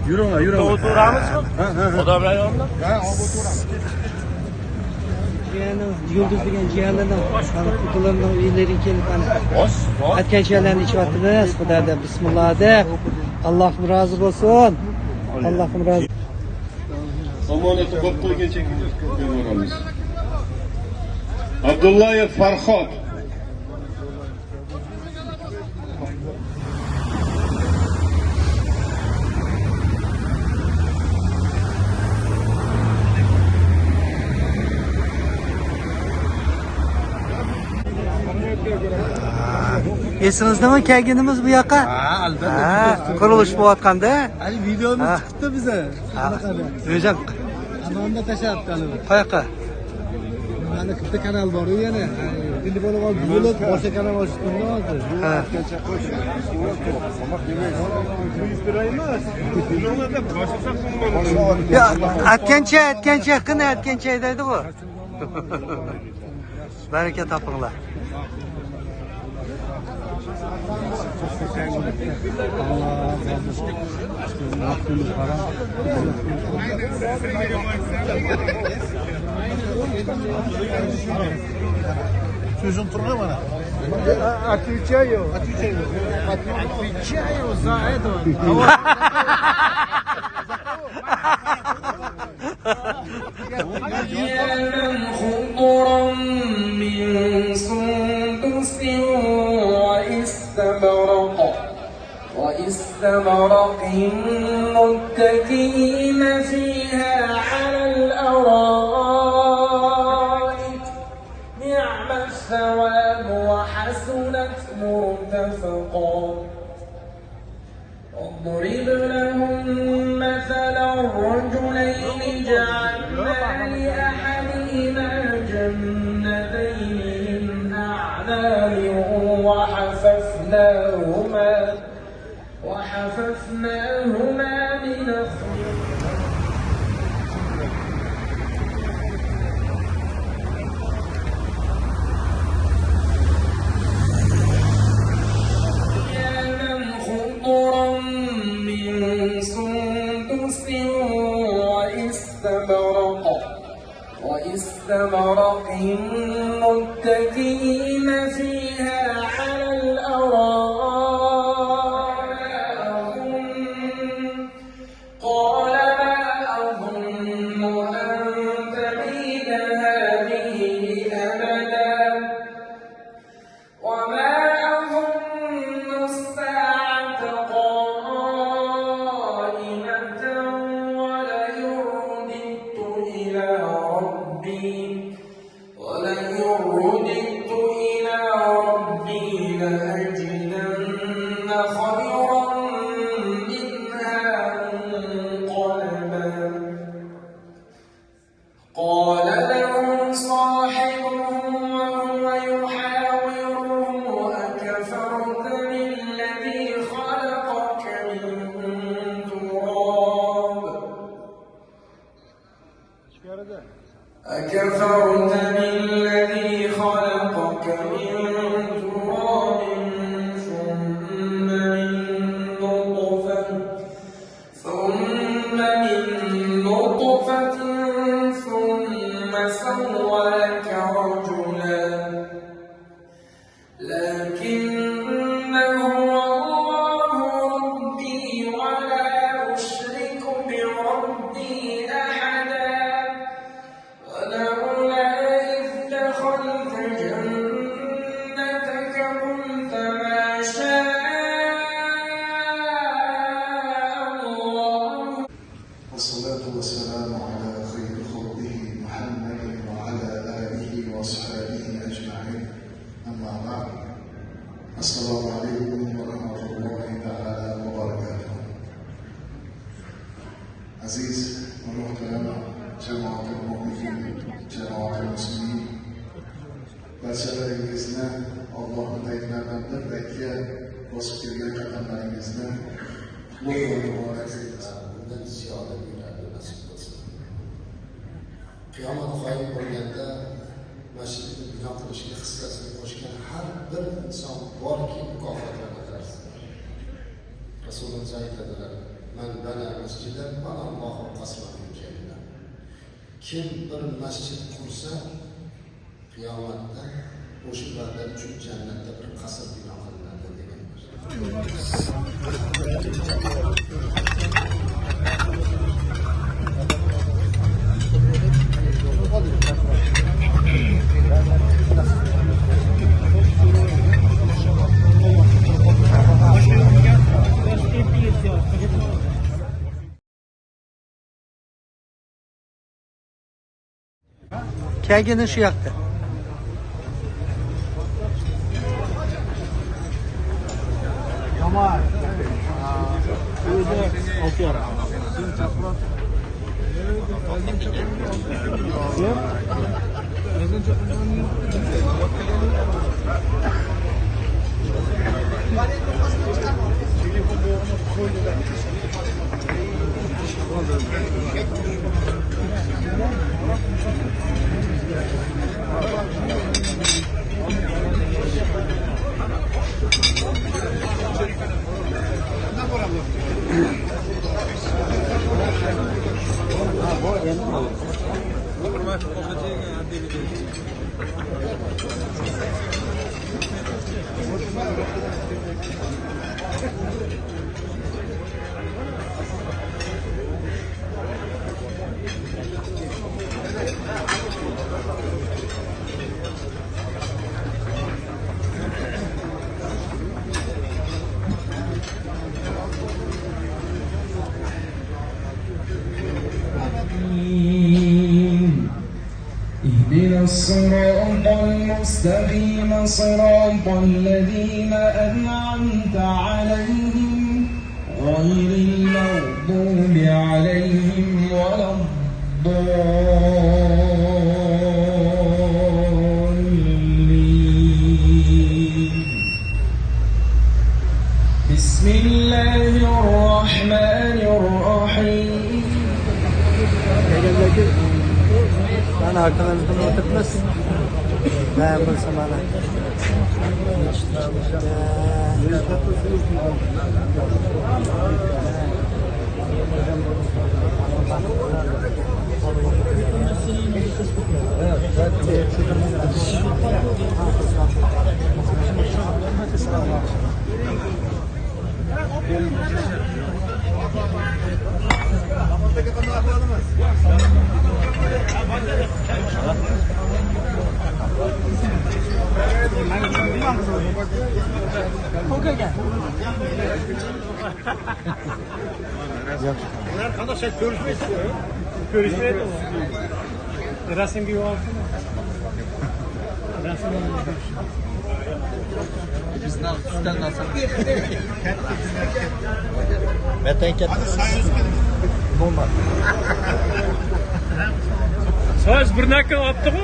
Yürü. Yürü. Oturamiz mı? Xudo bilan yonda. Ha, o'tiramiz. Yulduz degan jiyanlardan ularning uylariga kelib aytgan shaylarni ichyapmiz. Xudodan bismillah deb. Allohim rozi bo'lsin. Allohim rozi. Omonati qo'yib qo'ygancha ko'ramiz. Abdullayev Farhod. Esingizdami kelganimiz bu yoqqa? Ha, albatta. Qurilish bo'layotganda. Hali videomiz chiqdi biza. O'zim Amonda tashlabdi hali. qayoqqa? Mana bitta kanal bor yana. Endi bo'lib boshqa kanal ochdim hozir. Ya, aytgancha qani aytgancha deydi bu. Baraka topinglar. Sözüm turna bana. Отвечаю за это. خضرا من سندس واستبرق متكئين فيها على الأرائك نعم الثواب وحسنت مرتفقا واضرب لهم مثلا الرجلين جعلنا لأحدهما جنتين من أعناب وحففناهما بنخل خضرا من سندس واستبرق متكئين فيها على الأرائك قال ما أظن أن تبيد هذه أبدا وما أظن الساعة قائمة ولئن رددت إلى ربي لأجدن خيرا منها منقلبا قال له صاحبه وهو يحاوره أكفرت بالذي خلقك من تراب أكفرت بالذي خلقك من تراب ثم من نطفة ثم سولك رجلا لكن هو الله ربي ولا أشرك بربي أحدا ولولا إذ دخلت جنتك قلت ما شاء الله. والصلاة والسلام على خير خلقه محمد وعلى آله وأصحابه أجمعين أما بعد السلام عليكم ورحمة الله تعالى وبركاته. عزيز ومحترم jamoatul mu'minin, jamoatul muslimin barchalaringizni Allohning daytlaridan bir daytga bosib kelgan qadamlaringizni qutlug' va muborak eylesin. Bundan ziyoda kunlarni nasib qilsin. Qiyomat qoyim bo'lganda masjidni bino qilishga hissasini qo'shgan har bir inson borki mukofotlanadi. Rasululloh aytadilar: "Man bana masjidan bana Allohu qasmahu jannah." Kim bir masjid qursa, qiyomatda o'sha banda uchun jannatda bir qasr bino qilinadi deganlar. Kelginin şu yakta. Tamam. Okuyor. اهدنا الصراط المستقيم صراط الذين أنعمت عليهم غير المغضوب عليهم ولا الضالين. بسم الله الرحمن الرحيم. Bana arkalarımızdan oturtmaz. Ben bulsam bana. Arkadaşlar görüşmek istiyor. Görüşmeye de var. Resim gibi olsun. Resim biz ne üstten nasıl? Meten ket. Bomba. Söz bir nakil attı mı?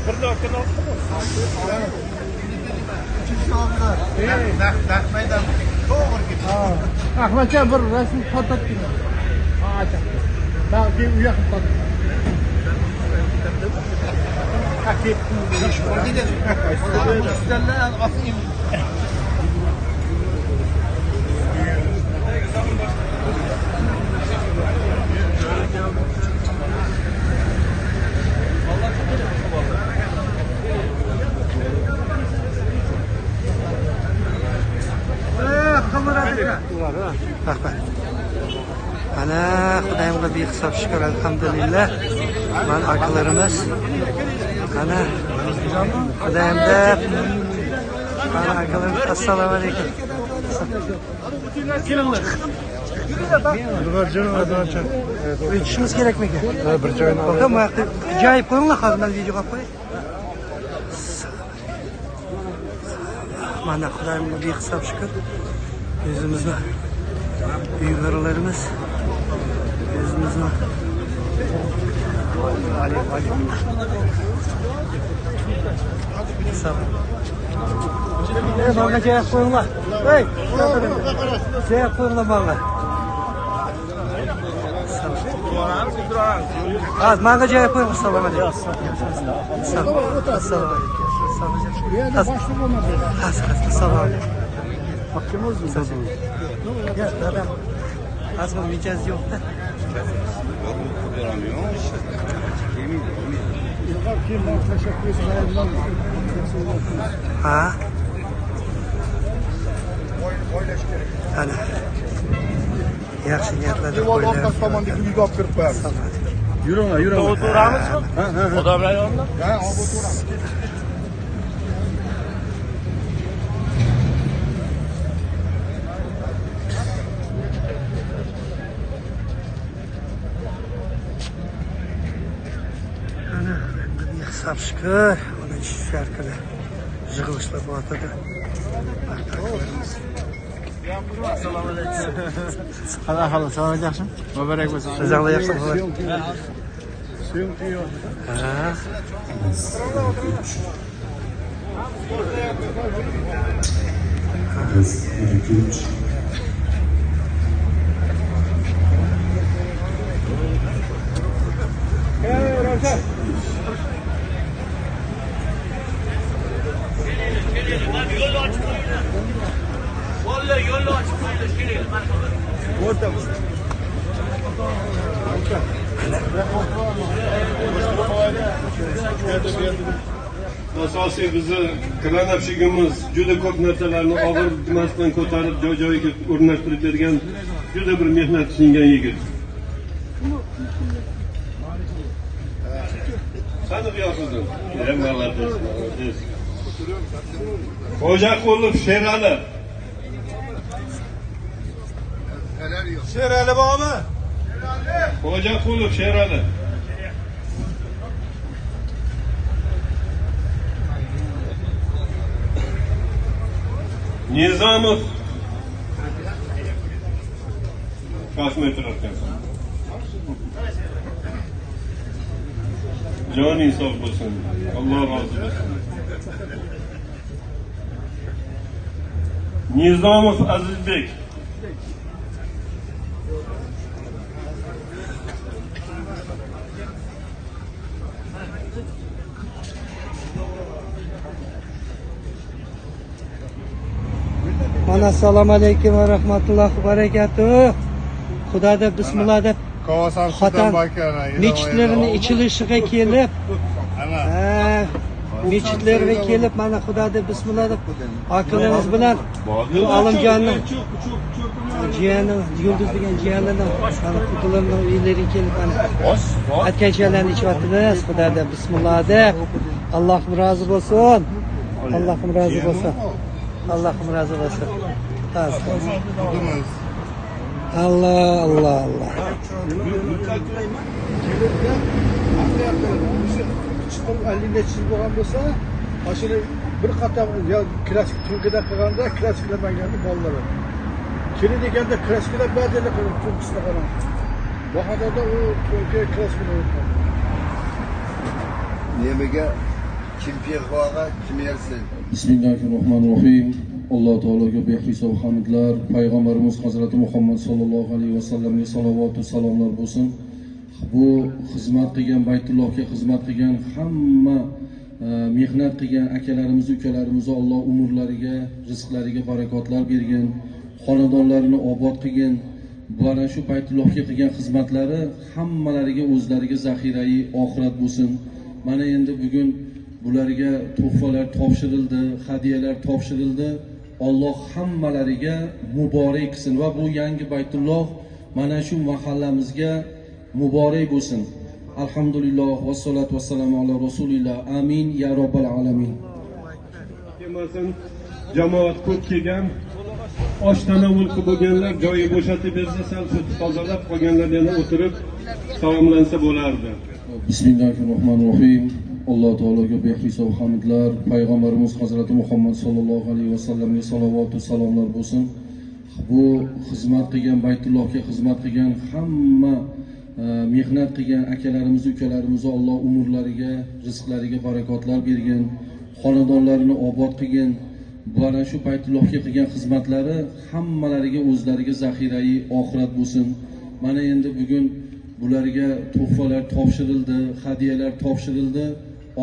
Bir nakil attı mı? Meydan. Doğru gidiyor. Ahmet'e bir resim fotoğraf gibi. Ben bir uyak fotoğraf. Akif. Üstlerle atayım. Bak bak. Ana Xudayimga behisob shukr, alhamdulillah. Mana akalarimiz. Ana Xudayimda. Mana akalarimiz, assalomu alaykum. Kelinlar. Bir kishimiz kerakmi ekan? Bir joyni Bakın bu yoqda ajoyib qo'yinglar, hozir men video qilib qo'yay. Mana Xudayimga behisob shukr. Yüzümüzde büyüklerimiz yüzümüzde Bana cevap koyma. Hey, cevap koyma bana. Az, bana cevap koyma. Selam aleyküm. Selam aleyküm. Selam aleyküm. Hakkımız mı? Ya adam, az mı mecaz yok da. Ha? Ana. Yaxshi niyatlarda Tomondagi uyga olib kirib qo'yamiz. Yuringlar, yuringlar. O'tiramizmi? Xudo bilan yonda. Ha, olib o'tiramiz. Hisob shukr, 10 kuni yig'ilishlar bo'lardi. Assalomu alaykum. Qanaqa ahvol? Sog'lik yaxshimi? Muborak bo'lsin. Sizlar yaxshimi? Syomka yo'q. Ha. Asosiy bizni kranapshigimiz juda ko'p narsalarni og'ir masdan ko'tarib joy-joyiga o'rnashtirib bergan juda bir mehnat singan yigit. Qani bu yoqdan? Xo'jaqulov Sherali. Sherali bormi? Xo'jaqulov Sherali. Nizamov Kosmetr ekan. Joning sog' bo'lsin. Alloh rozi bo'lsin. Nizamov Azizbek. Mana assalomu alaykum va rahmatullohi va barakatuh. Xudoda bismillah deb xotin mechitlarning ichilishiga kelib, mechitlarga kelib mana xudoda bismillah deb akalarimiz bilan Alimjonning jiyani Yulduz degan jiyanidan mana xudolarning uylariga kelib mana aytgan chaylarni ichyapmiz. Xudoda bismillah deb Allohim rozi bo'lsin. Allohim rozi bo'lsin. Allohim rozi bo'lsin. Allah Allah Allah. Allinda chizib bo'lgan bo'lsa, mashina bir qatam yo klassik turkida qilganda klassiklamaganni bolalari. Kelin deganda klassiklab ba'zida turkisida qolgan. Bu xatoda u turkiya klassiklab. Nimaga kim pehvoga kim yersin? Bismillahirrohmanirrohim. Alloh taologa behisob hamdlar, payg'ambarimiz Hazrati Muhammad sallallohu alayhi vasallamga salovat va salomlar bo'lsin. Bu xizmat qilgan Baytullohga xizmat qilgan hamma mehnat qilgan akalarimiz, ukalarimiz Alloh umurlariga, rizqlariga barakotlar bergin, xonadonlarini obod qilgin. Mana shu Baytullohga qilgan xizmatlari hammalariga o'zlariga zaxirai oxirat bo'lsin. Mana endi bugun bularga tuhfalar topshirildi, hadiyalar topshirildi. Alloh hammalariga muborak qilsin va bu yangi Baytulloh mana shu mahallamizga muborak bo'lsin. Alhamdulillah va salatu vassalamu ala rasulillah. Amin ya robbal alamin. Jamoat ko'p kelgan, osh tanovul qilib bo'lganlar joyi bo'shatib bersa, sal tozalab qolganlar yana o'tirib taomlansa bo'lardi. Bismillahirrohmanirrohim. Alloh taologa behisob hamdlar, payg'ambarimiz Hazrati Muhammad sallallohu alayhi vasallamga salovat va salomlar bo'lsin. Bu xizmat qilgan Baytullohga xizmat qilgan hamma mehnat qilgan akalarimiz, ukalarimizni Alloh umrlariga, rizqlariga barakotlar bergin, xonadonlarini obod qilgin. Mana shu Baytullohga qilgan xizmatlari hammalariga o'zlariga zaxirai oxirat bo'lsin. Mana endi bugun bularga tuhfalar topshirildi, hadiyalar topshirildi.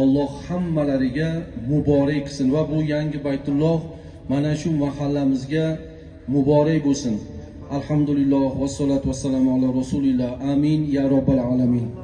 Alloh hammalariga muborak qilsin va bu yangi Baytulloh mana shu mahallamizga muborak bo'lsin. Alhamdulillah, vassalatu vassalamu ala rasulillah. Amin ya robbal alamin.